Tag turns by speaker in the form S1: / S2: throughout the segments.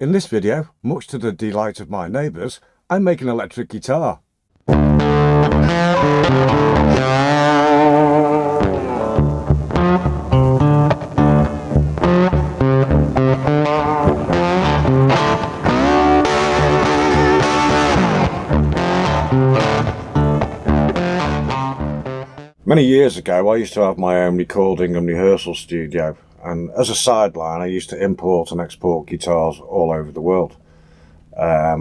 S1: In this video, much to the delight of my neighbours, I make an electric guitar. Many years ago, I used to have my own recording and rehearsal studio, and as a sideline, I used to import and export guitars all over the world. I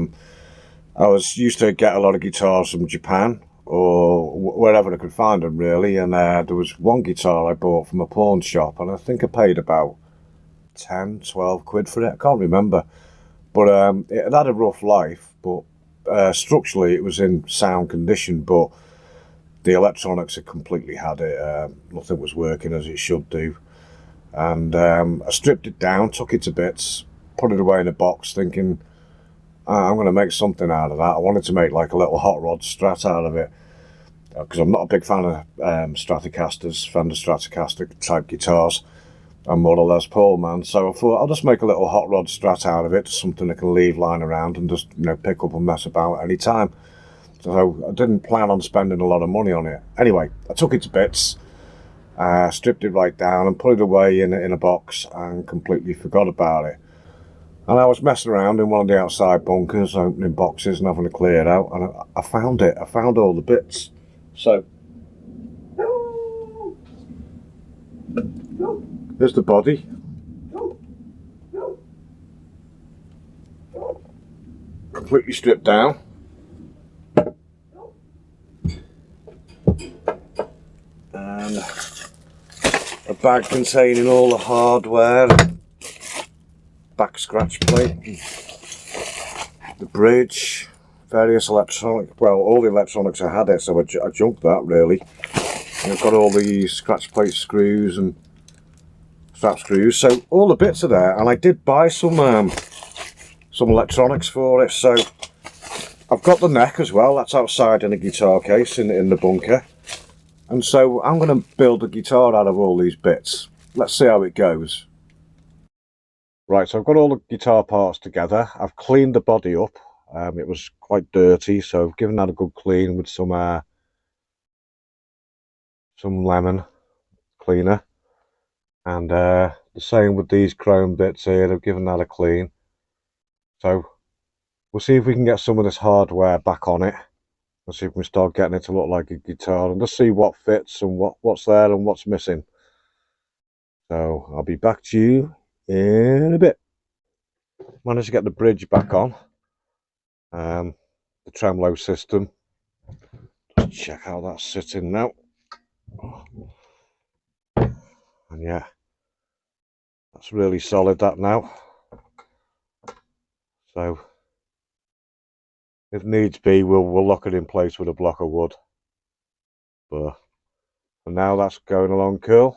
S1: used to get a lot of guitars from Japan or wherever I could find them, really. And there was one guitar I bought from a pawn shop, and I think I paid about 10, 12 quid for it. I can't remember, but it had a rough life. But structurally, it was in sound condition, but the electronics had completely had it. Nothing was working as it should do. And I stripped it down, took it to bits, put it away in a box, thinking, I'm going to make something out of that. I wanted to make like a little hot rod Strat out of it, because I'm not a big fan of Stratocasters, Fender Stratocaster type guitars. I'm more or less Paul man, so I thought I'll just make a little hot rod Strat out of it, something I can leave lying around and just, pick up and mess about any time. So I didn't plan on spending a lot of money on it. Anyway, I took it to bits, stripped it right down and put it away in a box and completely forgot about it. And I was messing around in one of the outside bunkers, opening boxes and having a clear out, and I found it. I found all the bits. So there's the body. Completely stripped down. And a bag containing all the hardware, back scratch plate, the bridge, various electronic, well, all the electronics I had it, so I junked that really. And I've got all the scratch plate screws and strap screws, so all the bits are there. And I did buy some electronics for it, so I've got the neck as well. That's outside in a guitar case in the bunker. And so I'm going to build a guitar out of all these bits. Let's see how it goes. Right, so I've got all the guitar parts together. I've cleaned the body up. It was quite dirty, so I've given that a good clean with some lemon cleaner. And the same with these chrome bits here. I've given that a clean. So we'll see if we can get some of this hardware back on it. Let's see if we can start getting it to look like a guitar, and just see what fits and what's there and what's missing. So I'll be back to you in a bit. Managed to get the bridge back on, the tremolo system. Just check how that's sitting now. And yeah, that's really solid, that now. So if needs be, we'll lock it in place with a block of wood. But for now, that's going along cool.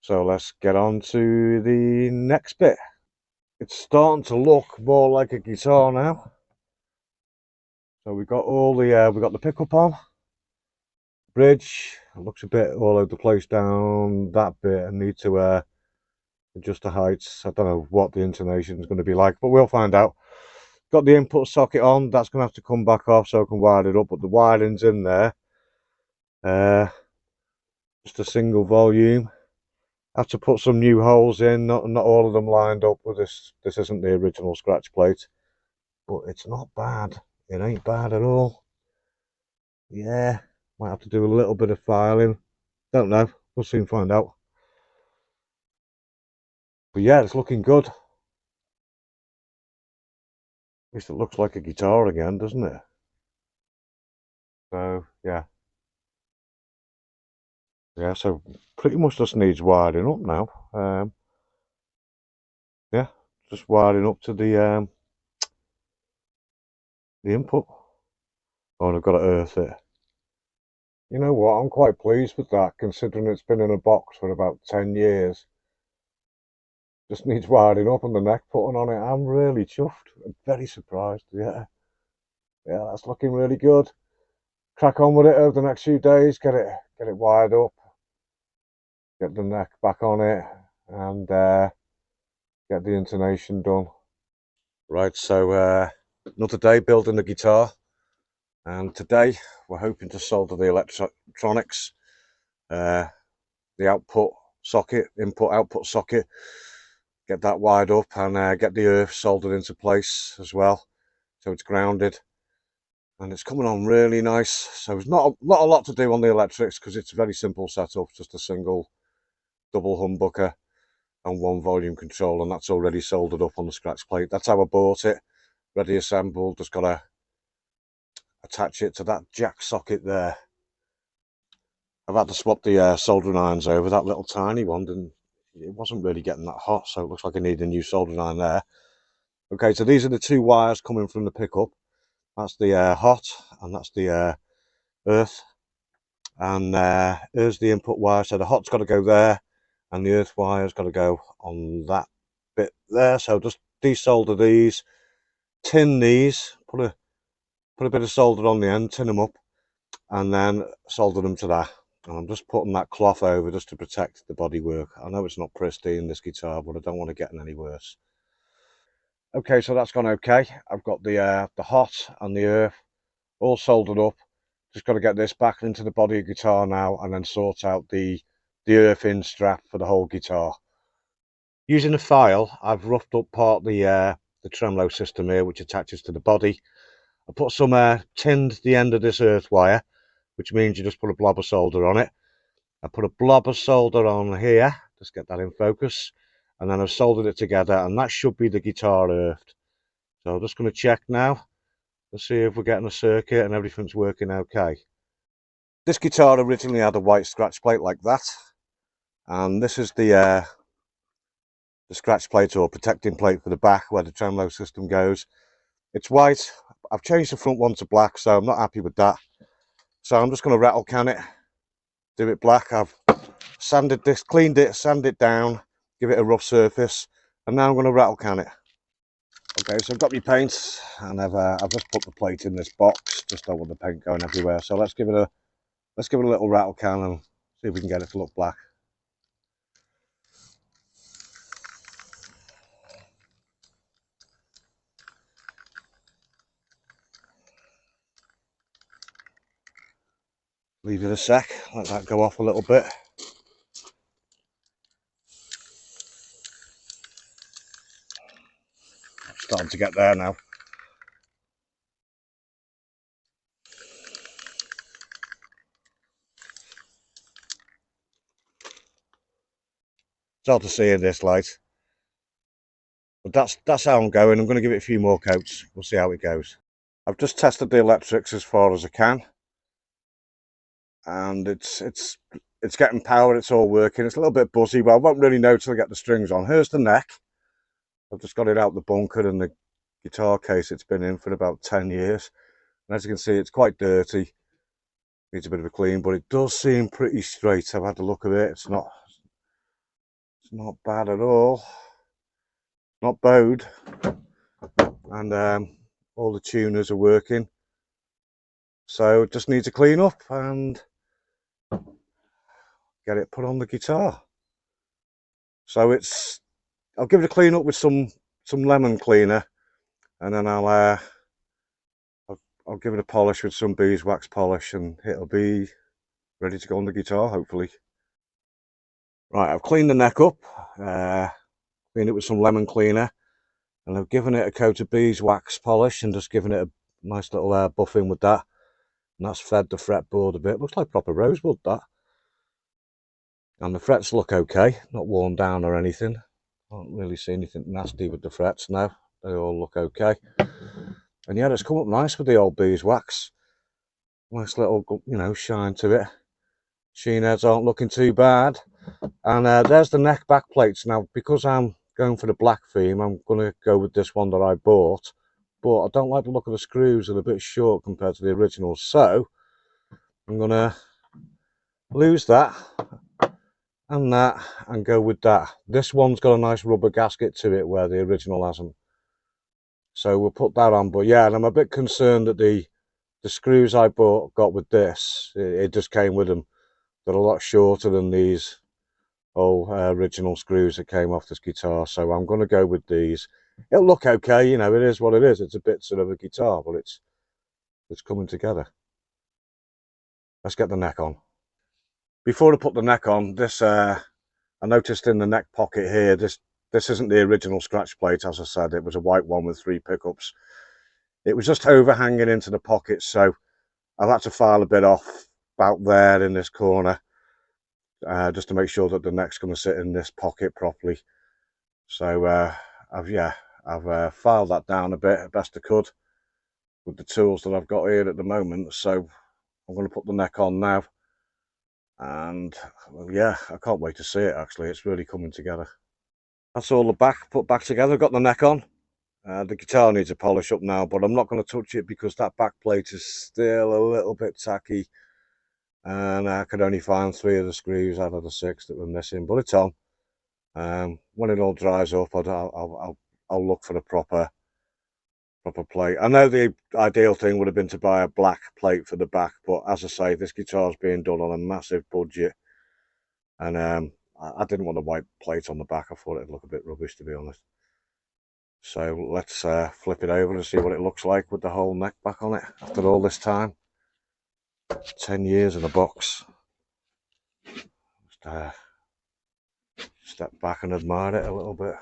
S1: So let's get on to the next bit. It's starting to look more like a guitar now. So we got all the we got the pickup on, bridge. It looks a bit all over the place down that bit. I need to adjust the heights. I don't know what the intonation is going to be like, but we'll find out. Got the input socket on. That's going to have to come back off so I can wire it up, but the wiring's in there. Just a single volume. I have to put some new holes in, not all of them lined up with this. This isn't the original scratch plate, but it's not bad. It ain't bad at all. Yeah, might have to do a little bit of filing. Don't know. We'll soon find out. But yeah, it's looking good. At least it looks like a guitar again, doesn't it? So yeah. Yeah, so pretty much just needs wiring up now. Yeah, just wiring up to the input. Oh, and I've got to earth it. You know what, I'm quite pleased with that, considering it's been in a box for about 10 years. Just needs wiring up and the neck putting on it. I'm really chuffed. I'm very surprised. Yeah, that's looking really good. Crack on with it over the next few days. Get it wired up. Get the neck back on it, and get the intonation done. Right, so another day building the guitar, and today we're hoping to solder the electronics, uh, the output socket, input output socket, get that wired up and get the earth soldered into place as well, so it's grounded. And it's coming on really nice. So there's not a lot to do on the electrics because it's a very simple setup, just a single double humbucker and one volume control, and that's already soldered up on the scratch plate. That's how I bought it, ready assembled. Just gotta attach it to that jack socket there. I've had to swap the soldering irons over. That little tiny one it wasn't really getting that hot, so it looks like I need a new soldering iron there. Okay, so these are the two wires coming from the pickup. That's the hot and that's the earth, and here's the input wire. So the hot's got to go there and the earth wire's got to go on that bit there. So just desolder these, tin these, put a bit of solder on the end, tin them up, and then solder them to that. And I'm just putting that cloth over just to protect the bodywork. I know it's not pristine, this guitar, but I don't want to get any worse. Okay, so that's gone okay. I've got the hot and the earth all soldered up. Just got to get this back into the body of the guitar now, and then sort out the earth in strap for the whole guitar. Using a file, I've roughed up part of the tremolo system here, which attaches to the body. I put some tinned the end of this earth wire, which means you just put a blob of solder on it. I put a blob of solder on here, just get that in focus, and then I've soldered it together, and that should be the guitar earthed. So I'm just going to check now to see if we're getting a circuit and everything's working okay. This guitar originally had a white scratch plate like that, and this is the scratch plate or protecting plate for the back where the tremolo system goes. It's white. I've changed the front one to black, so I'm not happy with that. So I'm just going to rattle can it, do it black. I've sanded this, cleaned it, sanded it down, give it a rough surface, and now I'm going to rattle can it. Okay, so I've got my paint, and I've just put the plate in this box. Just don't want the paint going everywhere. So let's give it a little rattle can and see if we can get it to look black. Leave it a sec, let that go off a little bit. Starting to get there now. It's hard to see in this light, but that's how I'm going. I'm going to give it a few more coats. We'll see how it goes. I've just tested the electrics as far as I can, and it's getting power. It's all working. It's a little bit buzzy, but I won't really know till I get the strings on. Here's the neck. I've just got it out the bunker and the guitar case it's been in for about 10 years. And as you can see, it's quite dirty. Needs a bit of a clean, but it does seem pretty straight. I've had a look at it. It's not bad at all. Not bowed. And all the tuners are working. So it just needs a clean up and get it put on the guitar. So I'll give it a clean up with some lemon cleaner, and then I'll give it a polish with some beeswax polish, and it'll be ready to go on the guitar, hopefully. Right, I've cleaned the neck up, cleaned it with some lemon cleaner, and I've given it a coat of beeswax polish and just given it a nice little buff in with that. And that's fed the fretboard a bit. Looks like proper rosewood, that. And the frets look okay, not worn down or anything. Can't really see anything nasty with the frets now. They all look okay. And yeah, it's come up nice with the old beeswax. Nice little, shine to it. Sheen heads aren't looking too bad. And there's the neck back plates. Now, because I'm going for the black theme, I'm going to go with this one that I bought. But I don't like the look of the screws. They're a bit short compared to the original. So I'm going to lose that and that and go with that. This one's got a nice rubber gasket to it where the original hasn't. So we'll put that on. But yeah, and I'm a bit concerned that the screws I got with this, it just came with them. They're a lot shorter than these old original screws that came off this guitar. So I'm going to go with these. It'll look okay, you know, it is what it is. It's a bit sort of a guitar, but it's coming together. Let's get the neck on. Before I put the neck on, this I noticed in the neck pocket here, this isn't the original scratch plate, as I said. It was a white one with 3 pickups. It was just overhanging into the pocket, so I've had to file a bit off about there in this corner, just to make sure that the neck's going to sit in this pocket properly. So I've filed that down a bit, best I could, with the tools that I've got here at the moment. So I'm going to put the neck on now. And well, yeah, I can't wait to see it. Actually, it's really coming together. That's all the back put back together. Got the neck on. The guitar needs a polish up now, but I'm not going to touch it because that back plate is still a little bit tacky, and I could only find 3 of the screws out of the 6 that were missing. But it's on. When it all dries up, I'll look for the proper plate. I know the ideal thing would have been to buy a black plate for the back, but as I say, this guitar's being done on a massive budget, and I didn't want a white plate on the back. I thought it'd look a bit rubbish, to be honest. So let's flip it over and see what it looks like with the whole neck back on it after all this time. 10 years in a box. Just step back and admire it a little bit.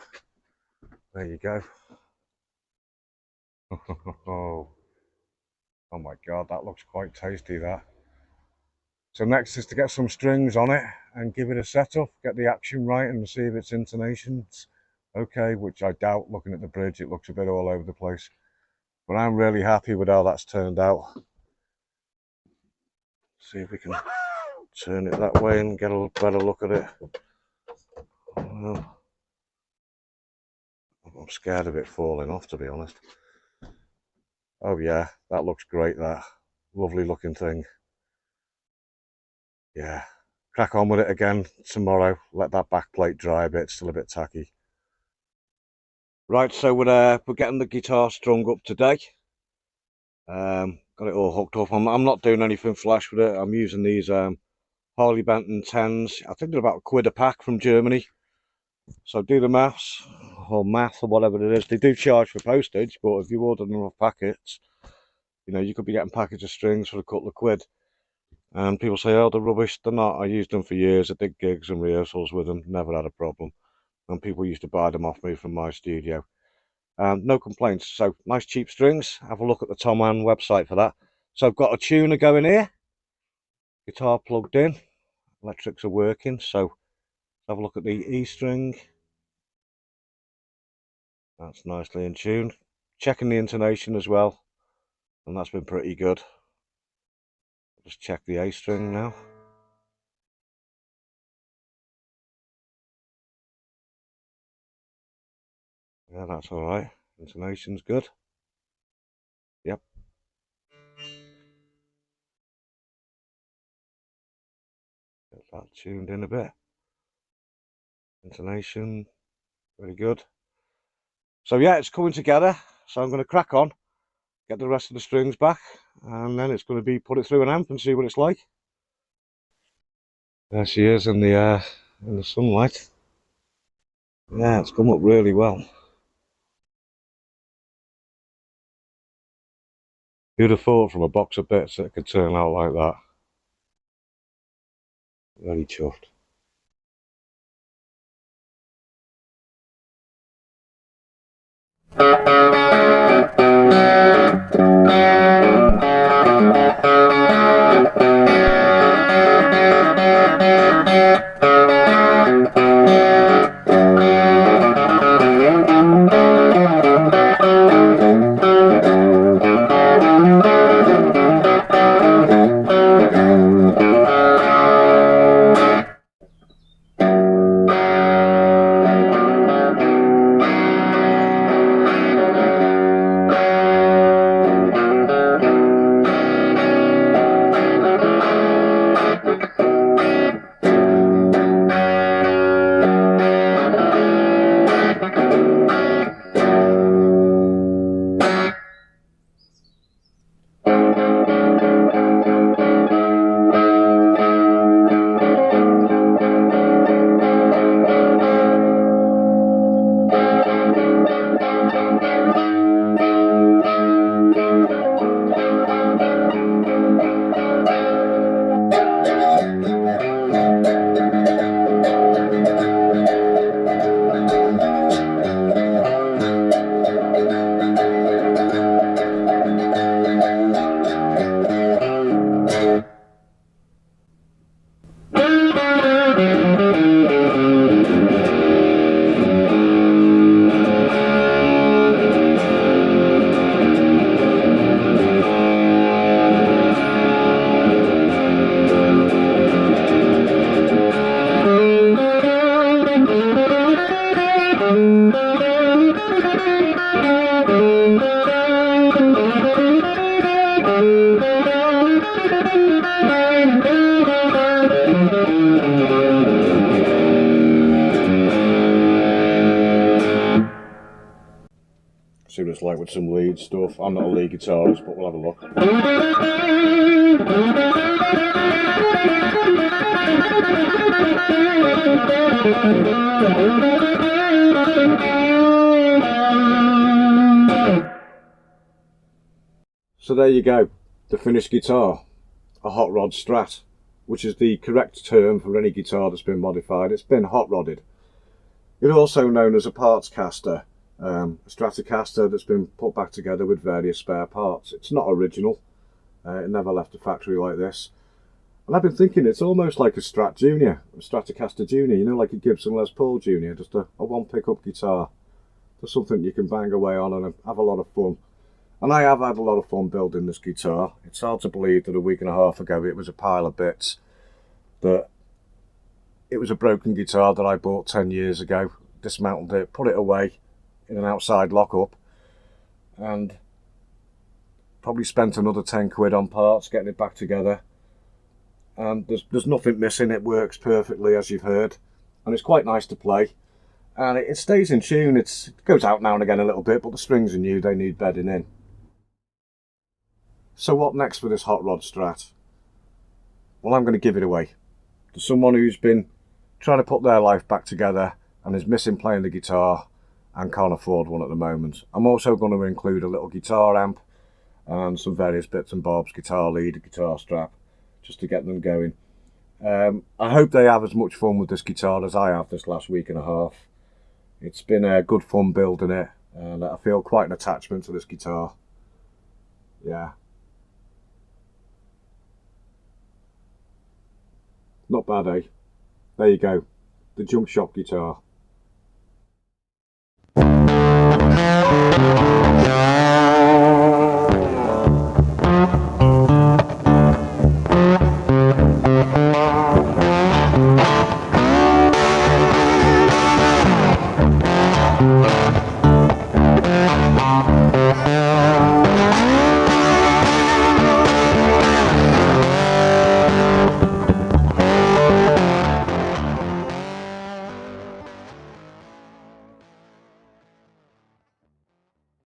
S1: There you go. Oh my god, that looks quite tasty, that. So next is to get some strings on it and give it a setup, get the action right and see if its intonation's okay, which I doubt. Looking at the bridge, it looks a bit all over the place. But I'm really happy with how that's turned out. See if we can turn it that way and get a better look at it. I'm scared of it falling off, to be honest. Oh yeah, that looks great, that. Lovely looking thing. Yeah, crack on with it again tomorrow. Let that back plate dry a bit, it's still a bit tacky. Right, so we're getting the guitar strung up today. Got it all hooked up. I'm not doing anything flash with it. I'm using these Harley Benton 10s. I think they're about £1 a pack from Germany. So do the maths, or math, or whatever it is. They do charge for postage, but if you order enough packets, you know, you could be getting packets of strings for a couple of quid. And people say, oh, they're rubbish. They're not. I used them for years. I did gigs and rehearsals with them. Never had a problem. And people used to buy them off me from my studio. No complaints. So nice cheap strings. Have a look at the Tom Ann website for that. So I've got a tuner going here. Guitar plugged in. Electrics are working. So have a look at the E string. That's nicely in tune. Checking the intonation as well. And that's been pretty good. Just check the A string now. Yeah, that's all right. Intonation's good. Yep. Get that tuned in a bit. Intonation, very good. So yeah, it's coming together. So I'm going to crack on, get the rest of the strings back, and then it's going to be put it through an amp and see what it's like. There she is in the sunlight. Yeah, it's come up really well. Who'd have thought from a box of bits that it could turn out like that? Very chuffed. See what it's like with some lead stuff. I'm not a lead guitarist, but we'll have a look. So there you go, the finished guitar, a hot rod Strat, which is the correct term for any guitar that's been modified. It's been hot rodded. It's also known as a parts caster, a Stratocaster that's been put back together with various spare parts. It's not original, it never left the factory like this. And I've been thinking it's almost like a Strat Junior, a Stratocaster Junior, you know, like a Gibson Les Paul Junior, just a one pickup guitar. Just something you can bang away on and have a lot of fun. And I have had a lot of fun building this guitar. It's hard to believe that a week and a half ago it was a pile of bits. That it was a broken guitar that I bought 10 years ago. Dismantled it, put it away in an outside lockup, and probably spent another 10 quid on parts getting it back together. And there's nothing missing. It works perfectly, as you've heard, and it's quite nice to play. And it stays in tune. It goes out now and again a little bit, but the strings are new, they need bedding in. So what next for this hot rod Strat? Well, I'm going to give it away to someone who's been trying to put their life back together and is missing playing the guitar and can't afford one at the moment. I'm also going to include a little guitar amp and some various bits and bobs, guitar lead, a guitar strap, just to get them going. I hope they have as much fun with this guitar as I have this last week and a half. It's been good fun building it, and I feel quite an attachment to this guitar. Yeah. Not bad, eh? There you go, the Jump Shop guitar.